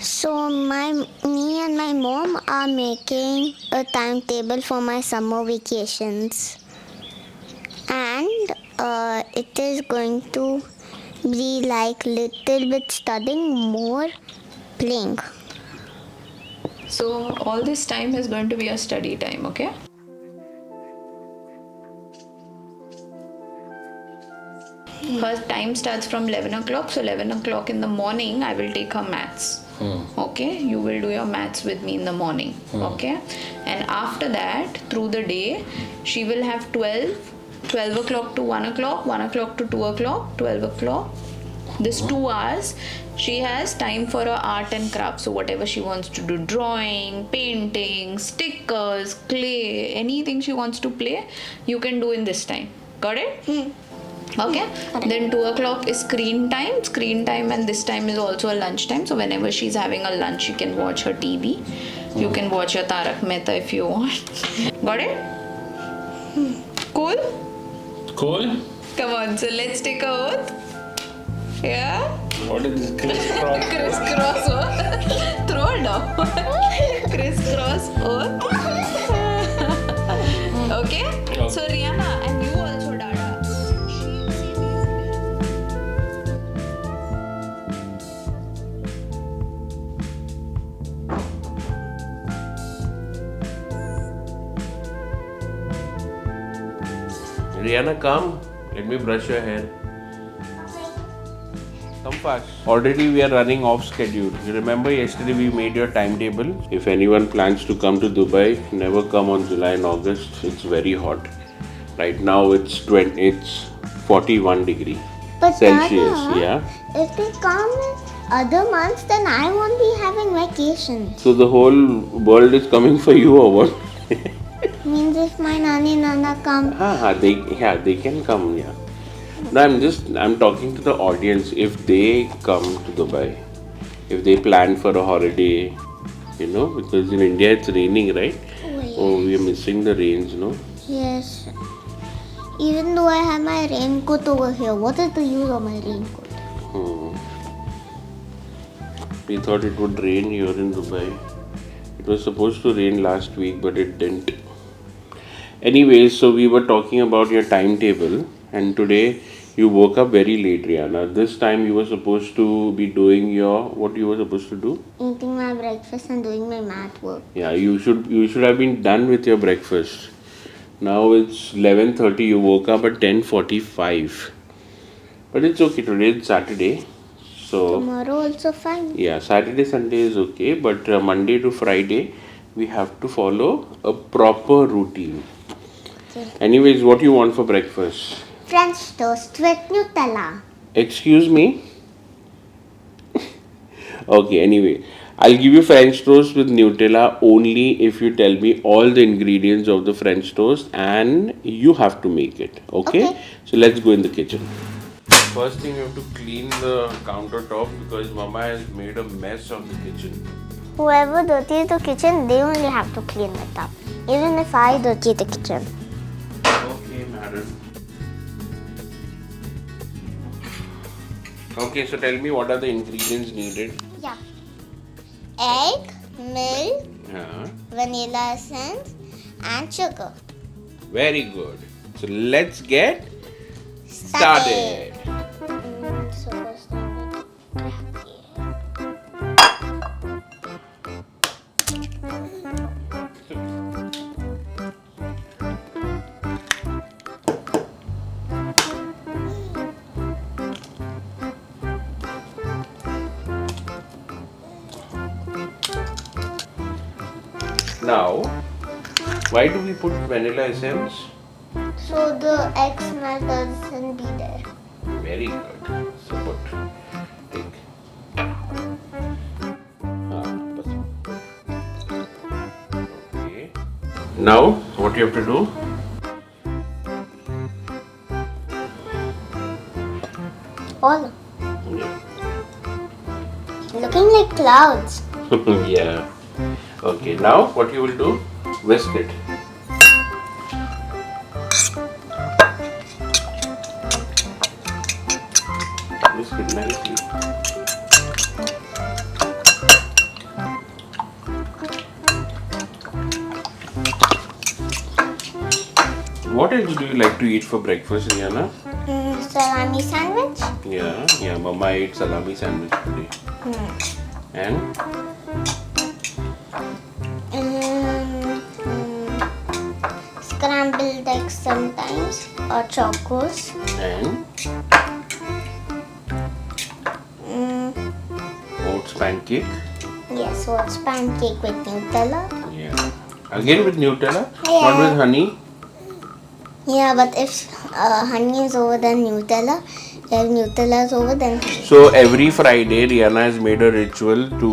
So me and my mom are making a timetable for my summer vacations, and it is going to be like little bit studying, more playing. So all this time is going to be a study time, okay? Her time starts from 11 o'clock, so 11 o'clock in the morning I will take her maths. Okay, you will do your maths with me in the morning. Okay, and after that, through the day, she will have 12 o'clock to 1 o'clock, 1 o'clock to 2 o'clock, 12 o'clock. This 2 hours she has time for her art and craft. So whatever she wants to do, drawing, painting, stickers, clay, anything she wants to play, you can do in this time. Got it? Okay, then 2 o'clock is screen time, and this time is also a lunch time. So whenever she's having a lunch, you can watch her TV. You can watch your Tarak Mehta if you want. Got it? Cool? Cool? Come on, so let's take a oath. Yeah? What is this crisscross? Crisscross oath. Throw it down. Crisscross oath. Okay? So Rihanna, and you also, Dada. Rihanna, come. Let me brush your hair. Come fast. Already we are running off schedule. You remember yesterday we made your timetable? If anyone plans to come to Dubai, never come on July and August. It's very hot. Right now it's 41 degree But Celsius. Dada, Yeah. if they come in other months, then I won't be having vacation. So the whole world is coming for you or what? Means if my nani nana come, They can come, yeah. No, I'm talking to the audience. If they come to Dubai, if they plan for a holiday, because in India it's raining, right? Oh, we are missing the rains, no? yes. Even though I have my raincoat over here, what is the use of my raincoat? We thought it would rain here in Dubai. It was supposed to rain last week, but it didn't. Anyways, so we were talking about your timetable, and today you woke up very late, Rihanna. This time you were supposed to be doing what you were supposed to do? Eating my breakfast and doing my math work. Yeah, you should have been done with your breakfast. Now it's 11:30. You woke up at 10:45. But it's okay. Today it's Saturday, so Tomorrow also fine. yeah, Saturday Sunday is okay. But Monday to Friday we have to follow a proper routine. Okay. Anyways, what you want for breakfast? French toast with Nutella. Excuse me? Okay, anyway, I'll give you French toast with Nutella only if you tell me all the ingredients of the French toast and you have to make it. Okay? So let's go in the kitchen. First thing, you have to clean the countertop because Mama has made a mess of the kitchen. Whoever dirties the kitchen, they only have to clean it up. Even if I dirty the kitchen. Okay, madam. Okay, so tell me what are the ingredients needed? Yeah. Egg, milk, Yeah. vanilla essence, and sugar. Very good. So let's get started. So first I'm going to crack it. Now, why do we put vanilla essence? So the egg smell doesn't be there. Very good. So put. Take. Okay. Now, what you have to do? All Yeah. looking like clouds. Yeah. Okay. Now, what you will do? Whisk it. Whisk it nicely. What else do you like to eat for breakfast, Rihanna? Salami sandwich. Yeah, Mama ate salami sandwich today. And Scrambled eggs sometimes, or chocos. and oats pancake. Yes, oats pancake with Nutella. Yeah. Again with Nutella, Yeah. not with honey. Yeah, but if honey is over, then Nutella. If Nutella is over, then honey. So every Friday, Rihanna has made a ritual to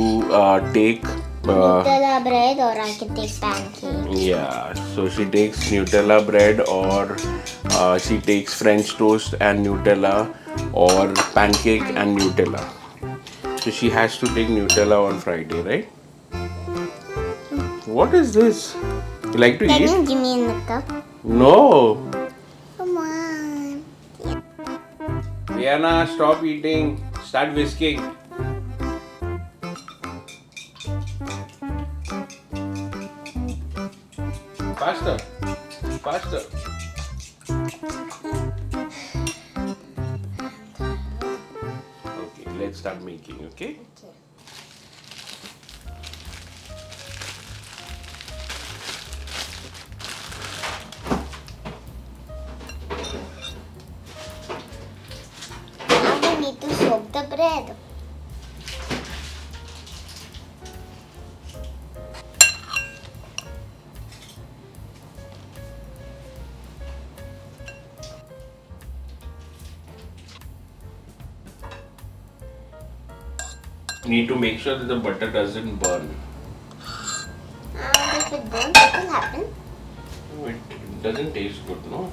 take. Nutella bread, or I can take pancake. Yeah, so she takes Nutella bread, or she takes French toast and Nutella, or pancake and Nutella. So she has to take Nutella on Friday, right? What is this? You like to Can eat? you give me in the cup? No. Come on. Rihanna, stop eating. Start whisking. Faster. Faster. Okay, let's start making, okay? Now we need to soak the bread. Need to make sure that the butter doesn't burn. And if it burns, what will happen? It doesn't taste good, no?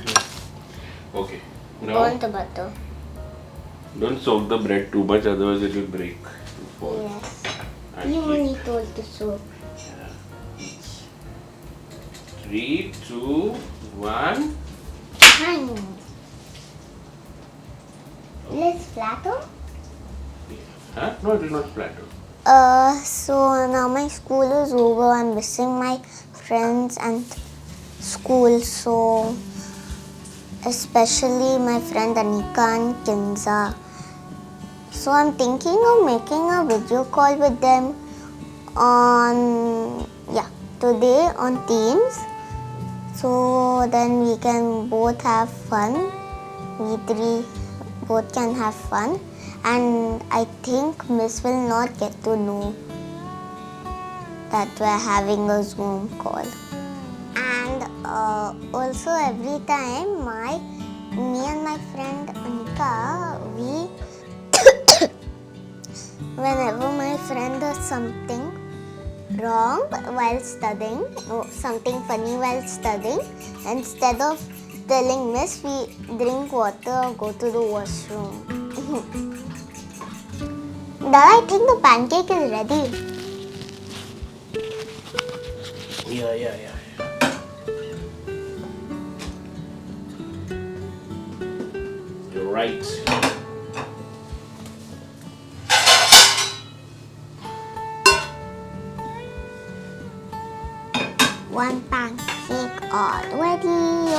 Okay. Now, Burn the butter. don't soak the bread too much, otherwise it will break. Fall. Yes. And You keep- only told to soak. 3, 2, 1. Time. Let's flatter. Huh? No, it is not flatter. So now my school is over. I'm missing my friends and school. So especially my friend Anika and Kinza. So I'm thinking of making a video call with them on today on Teams. So then we can both have fun. We three both can have fun. And I think Miss will not get to know that we're having a Zoom call. And also every time me and my friend Anika, whenever my friend does something wrong while studying, or something funny while studying, instead of telling Miss, we drink water or go to the washroom. Dad, I think the pancake is ready. Yeah. You're right. One pancake already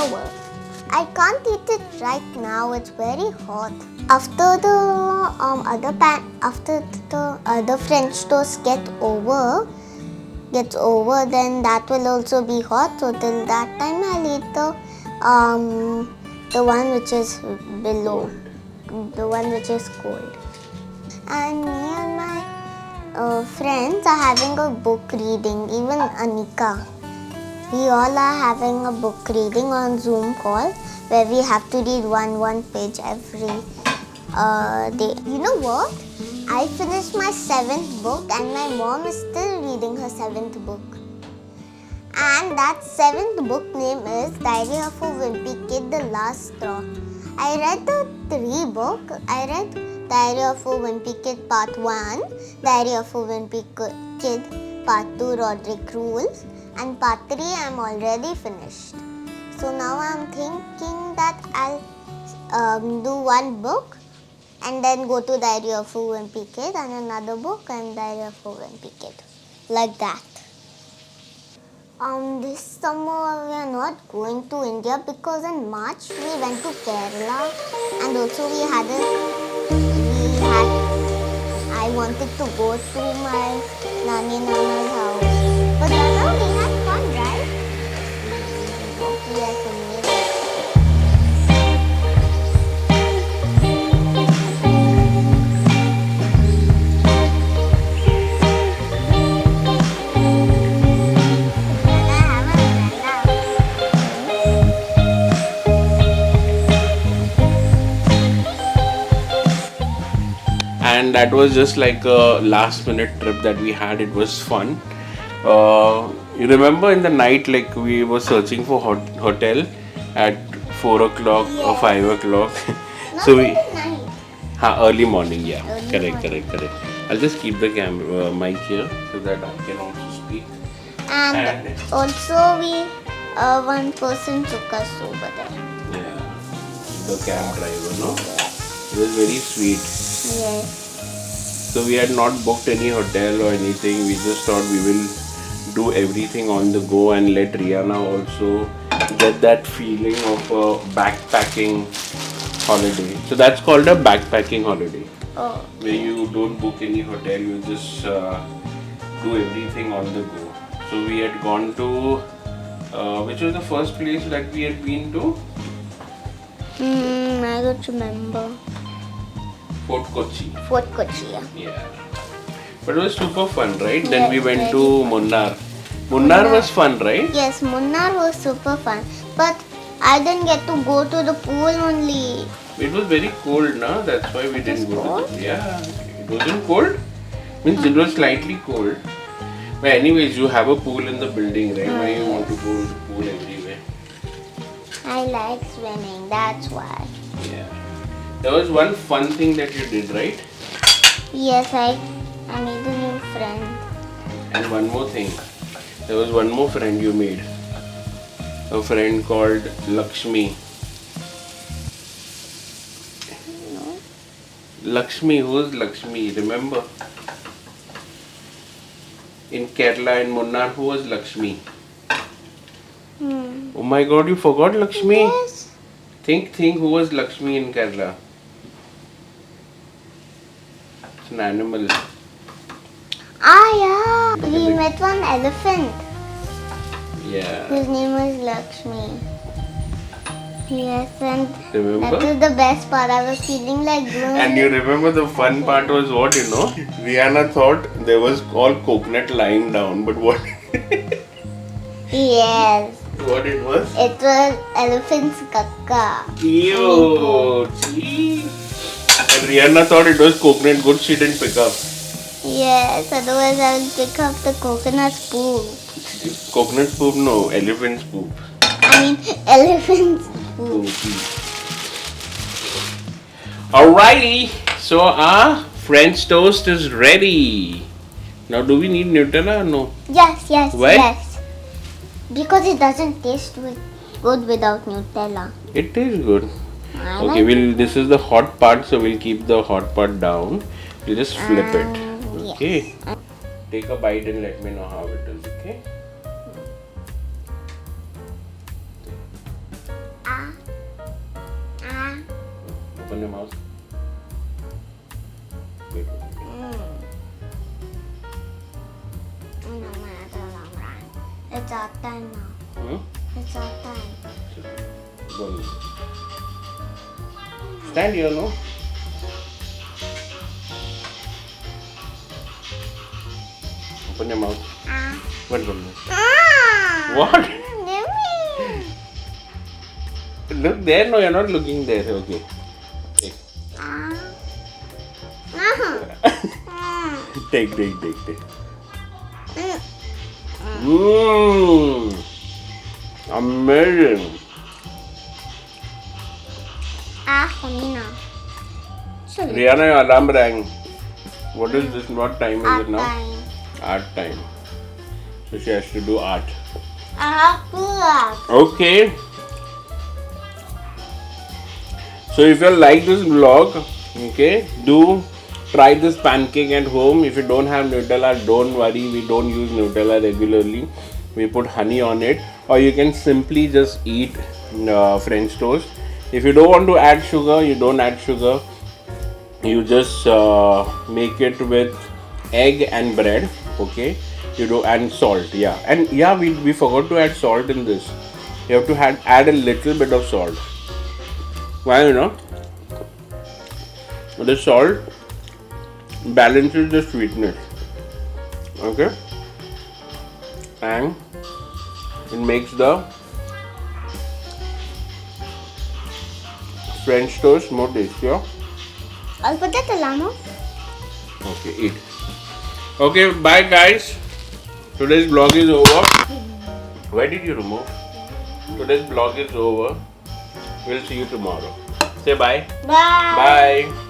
over. I can't eat it right now. It's very hot. After the other French toast gets over, then that will also be hot. So till that time, I'll eat the one which is below, the one which is cold. And me and my friends are having a book reading. Even Anika. We all are having a book reading on Zoom call where we have to read one page every day. You know what? I finished my 7th book and my mom is still reading her 7th book. And that 7th book name is Diary of a Wimpy Kid, The Last Straw. I read the 3 book. I read Diary of a Wimpy Kid Part 1, Diary of a Wimpy Kid Part 2, Roderick Rules. And part 3 I'm already finished. So now I'm thinking that I'll do one book and then go to Diary of a Wimpy Kid and another book and Diary of a Wimpy Kid. Like that. This summer we are not going to India because in March we went to Kerala and also I wanted to go to my Nani Nana's house. But Dada, we had fun, right? Yes, amazing. And that was just like a last minute trip that we had. It was fun. You remember in the night, like we were searching for hotel at 4 o'clock or Yes. 5 o'clock. Not So we, even night. early morning, yeah, Early correct. I'll just keep the camera mic here so that I can also speak. And And- also one person took us over there. Yeah, the cab driver, no? It was very sweet. Yes. So we had not booked any hotel or anything. We just thought we will do everything on the go and let Rihanna also get that feeling of a backpacking holiday. So that's called a backpacking holiday, Oh. where you don't book any hotel. You just do everything on the go. So we had gone to which was the first place that we had been to? I don't remember. Fort Kochi. Fort Kochi. Yeah. Yeah. But it was super fun, right? Then we Yes, went very to Munnar. Munnar was fun, right? Yes, Munnar was super fun. But I didn't get to go to the pool only. It was very cold, na? That's why we didn't was go. cold? Yeah. It wasn't cold? Means it was slightly cold. But anyways, you have a pool in the building, right? Why you want to go to pool everywhere? I like swimming, that's why. Yeah. There was one fun thing that you did, right? Yes, I made a new friend. And one more thing. There was one more friend you made. A friend called Lakshmi. No? Lakshmi, who's Lakshmi? Remember? In Kerala, in Munnar, who was Lakshmi? Oh my god, you forgot Lakshmi? Yes. Think who was Lakshmi in Kerala? It's an animal. Ah, yeah. We met one elephant. Yeah. His name was Lakshmi. Yes, and Remember? that was the best part. I was feeling like doing And you remember the fun part was what, you know? Rihanna thought there was all coconut lying down, but what? Yes. What it was? It was elephant's caca. Ew, gee. And Rihanna thought it was coconut. Good she didn't pick up. Yes, otherwise I will pick up the coconut poop. Coconut poop? No, elephant's poop. I mean, elephant's poop. Alrighty, so our French toast is ready. Now, do we need Nutella or no? Yes, yes, Why? yes. Because it doesn't taste good without Nutella. It tastes good. I Okay, like this is the hot part, so we'll keep the hot part down. We'll just flip it. yes. Okay. Take a bite and let me know how it is, okay? Ah. Ah. Open your mouth. Wait. No matter long run. It's our time now. Hmm? It's our time. Go. Stand here, no? Open your mouth. Ah. What? Ah. What? Yummy. Look there? No, you're not looking there. Okay. Take. Ah. Ah. Take. Mm. Mmm. Amazing. Ah, for me now. Chalo. Rihanna, your alarm rang. What is this? What time is Our it now? time. Art time. So she has to do art. Ah, Okay. So if you like this vlog, okay, do try this pancake at home. If you don't have Nutella, don't worry. We don't use Nutella regularly. We put honey on it, or you can simply just eat French toast. If you don't want to add sugar, you don't add sugar. You just make it with egg and bread, okay? You do, and salt, yeah. And yeah, we forgot to add salt in this. You have to add a little bit of salt. Why, the salt balances the sweetness, okay? And it makes the French toast more tastier. I'll put that Lama. Okay, eat. Okay, bye guys. Today's vlog is over. Why did you remove? Today's vlog is over. We'll see you tomorrow. Say bye. Bye. Bye.